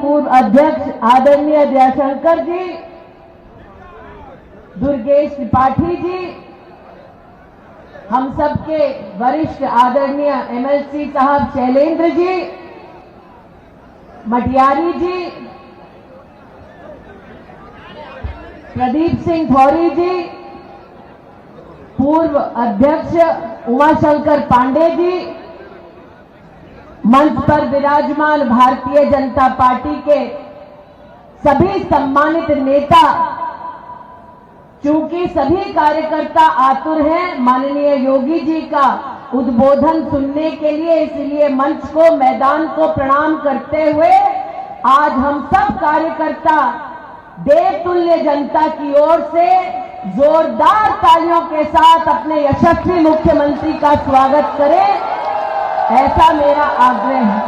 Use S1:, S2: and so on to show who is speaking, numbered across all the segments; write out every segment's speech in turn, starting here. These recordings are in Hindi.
S1: पूर्व अध्यक्ष आदरणीय दयाशंकर जी, दुर्गेश त्रिपाठी जी, हम सबके वरिष्ठ आदरणीय एमएलसी साहब शैलेंद्र जी, मटियारी जी, प्रदीप सिंह थौरी जी, पूर्व अध्यक्ष उमाशंकर पांडे जी, मंच पर विराजमान भारतीय जनता पार्टी के सभी सम्मानित नेता, चूंकि सभी कार्यकर्ता आतुर हैं माननीय योगी जी का उद्बोधन सुनने के लिए, इसलिए मंच को, मैदान को प्रणाम करते हुए आज हम सब कार्यकर्ता देवतुल्य जनता की ओर से जोरदार तालियों के साथ अपने यशस्वी मुख्यमंत्री का स्वागत करें, ऐसा मेरा आग्रह है।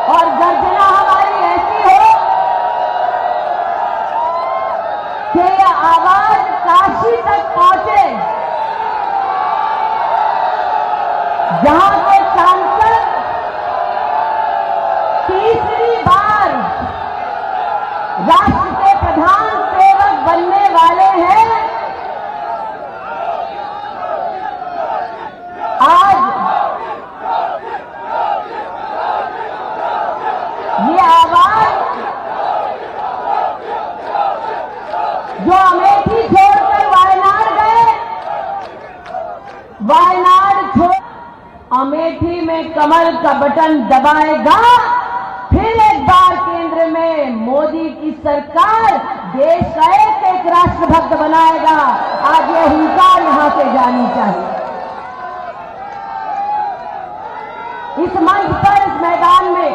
S1: और गर्जना हमारी ऐसी हो कि यह आवाज काशी तक पहुंचे, जहां के सांसद तीसरी बार राष्ट्र के प्रधान सेवक बनने वाले हैं। आज ये आवाज जो अमेठी छोड़कर वायनाड गए, वायनाड छोड़ अमेठी में कमल का बटन दबाएगा, फिर एक बार केंद्र में मोदी की सरकार देश का एक एक राष्ट्रभक्त बनाएगा। आज ये हुंकार यहां से जानी चाहिए। इस मंच पर, इस मैदान में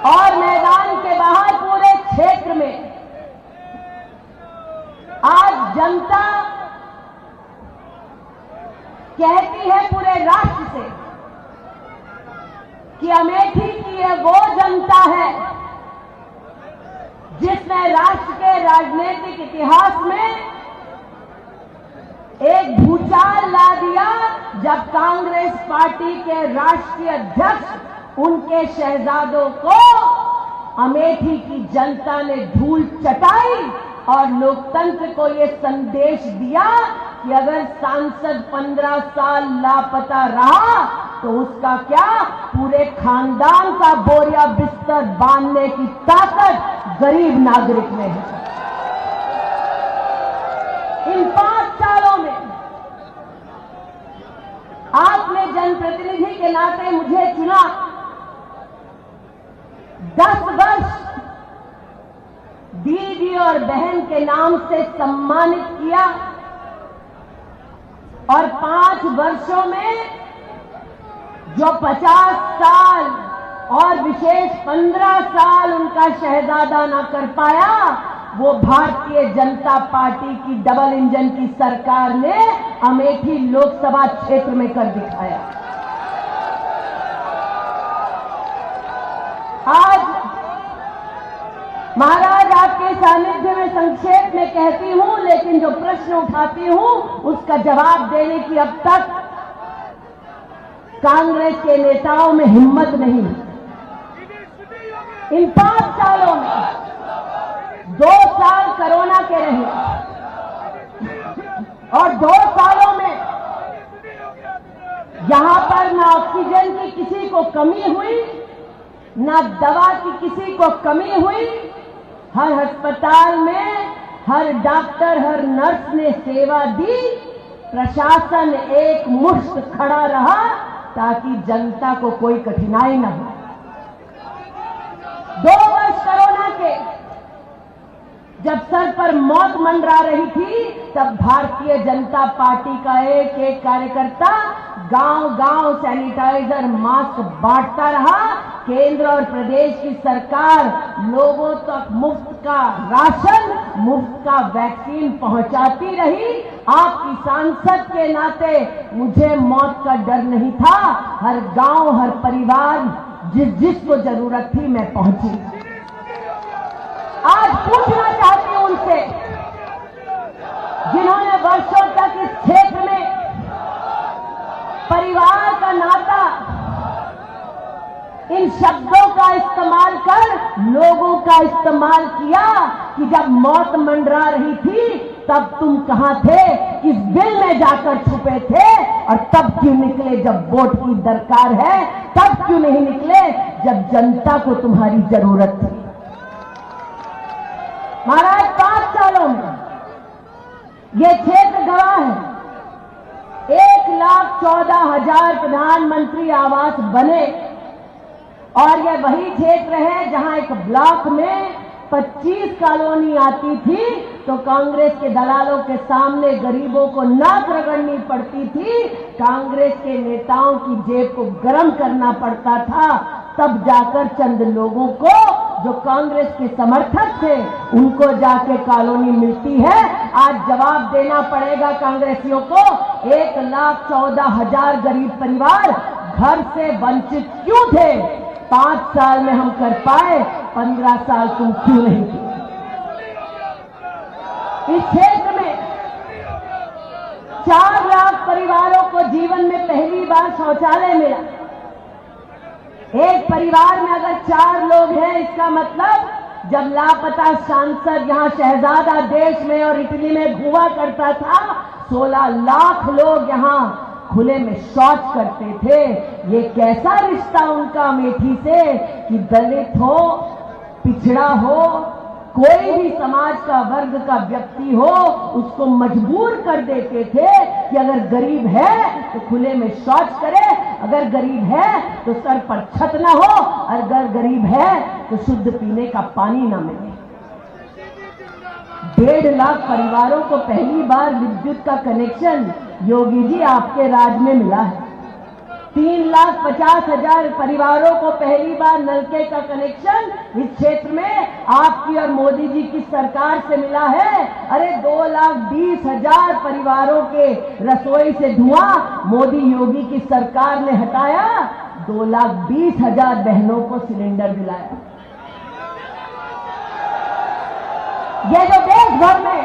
S1: और मैदान के बाहर पूरे क्षेत्र में आज जनता कहती है पूरे राष्ट्र से कि अमेठी की ये वो जनता है जिसने राष्ट्र के राजनीतिक इतिहास में एक भूचाल ला दिया, जब कांग्रेस पार्टी के राष्ट्रीय अध्यक्ष उनके शहजादों को अमेठी की जनता ने धूल चटाई और लोकतंत्र को ये संदेश दिया कि अगर सांसद 15 साल लापता रहा तो उसका क्या, पूरे खानदान का बोरिया बिस्तर बांधने की ताकत गरीब नागरिक में है। इन 5 सालों में आपने जनप्रतिनिधि के नाते मुझे चुना, 10 वर्ष दीदी और बहन के नाम से सम्मानित किया और 5 वर्षों में जो 50 साल और विशेष 15 साल उनका शहजादा ना कर पाया, वो भारतीय जनता पार्टी की डबल इंजन की सरकार ने अमेठी लोकसभा क्षेत्र में कर दिखाया। आज महाराज आपके सानिध्य में संक्षेप में कहती हूं, लेकिन जो प्रश्न उठाती हूं उसका जवाब देने की अब तक कांग्रेस के नेताओं में हिम्मत नहीं। इन 5 सालों में 2 साल कोरोना के रहे और 2 सालों में यहां पर ना ऑक्सीजन की किसी को कमी हुई, ना दवा की किसी को कमी हुई। हर अस्पताल में हर डॉक्टर, हर नर्स ने सेवा दी, प्रशासन एक मुश्त खड़ा रहा ताकि जनता को कोई कठिनाई न हो। 2 वर्ष कोरोना के जब सर पर मौत मंडरा रही थी, तब भारतीय जनता पार्टी का एक एक कार्यकर्ता गांव-गांव सैनिटाइजर, मास्क बांटता रहा। केंद्र और प्रदेश की सरकार लोगों तक मुफ्त का राशन, मुफ्त का वैक्सीन पहुंचाती रही। आपकी सांसद के नाते मुझे मौत का डर नहीं था। हर गांव, हर परिवार, जिसको जरूरत थी, मैं पहुंची। आज पूछना चाहती हूं उनसे, जिन्होंने वर्षों तक इस शब्दों का इस्तेमाल कर लोगों का इस्तेमाल किया कि जब मौत मंडरा रही थी तब तुम कहां थे, किस बिल में जाकर छुपे थे, और तब क्यों निकले जब वोट की दरकार है, तब क्यों नहीं निकले जब जनता को तुम्हारी जरूरत थी। महाराज 5 सालों में ये क्षेत्र गवाह है 1,14,000 प्रधानमंत्री आवास बने, और यह वही क्षेत्र है जहां एक ब्लॉक में 25 कॉलोनी आती थी तो कांग्रेस के दलालों के सामने गरीबों को नाक रगड़नी पड़ती थी, कांग्रेस के नेताओं की जेब को गर्म करना पड़ता था, तब जाकर चंद लोगों को जो कांग्रेस के समर्थक थे उनको जाके कॉलोनी मिलती है। आज जवाब देना पड़ेगा कांग्रेसियों को, 1,14,000 गरीब परिवार घर से वंचित क्यों थे? 5 साल में हम कर पाए, 15 साल तुम क्यों नहीं किए? इस क्षेत्र में 4 लाख परिवारों को जीवन में पहली बार शौचालय मिला। एक परिवार में अगर 4 लोग हैं, इसका मतलब जब लापता सांसद यहां शहजादा देश में और इटली में घुमा करता था, 16 लाख लोग यहां खुले में शौच करते थे। ये कैसा रिश्ता उनका अमेठी से कि दलित हो, पिछड़ा हो, कोई भी समाज का वर्ग का व्यक्ति हो, उसको मजबूर कर देते थे कि अगर गरीब है तो खुले में शौच करे, अगर गरीब है तो सर पर छत ना हो, और अगर गरीब है तो शुद्ध पीने का पानी ना मिले। 1.5 लाख परिवारों को पहली बार विद्युत का कनेक्शन योगी जी आपके राज में मिला है। 3,50,000 परिवारों को पहली बार नलके का कनेक्शन इस क्षेत्र में आपकी और मोदी जी की सरकार से मिला है। अरे 2,20,000 परिवारों के रसोई से धुआं मोदी योगी की सरकार ने हटाया, 2,20,000 बहनों को सिलेंडर दिलाया। ये जो देश भर में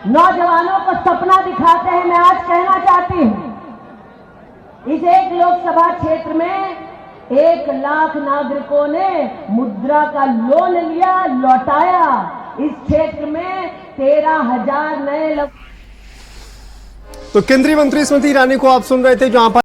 S1: नौजवानों को सपना दिखाते हैं, मैं आज कहना चाहती हूं, इस एक लोकसभा क्षेत्र में 1 लाख नागरिकों ने मुद्रा का लोन लिया, लौटाया। इस क्षेत्र में 13,000 नए लोग।
S2: तो केंद्रीय मंत्री स्मृति ईरानी को आप सुन रहे थे, जहां पर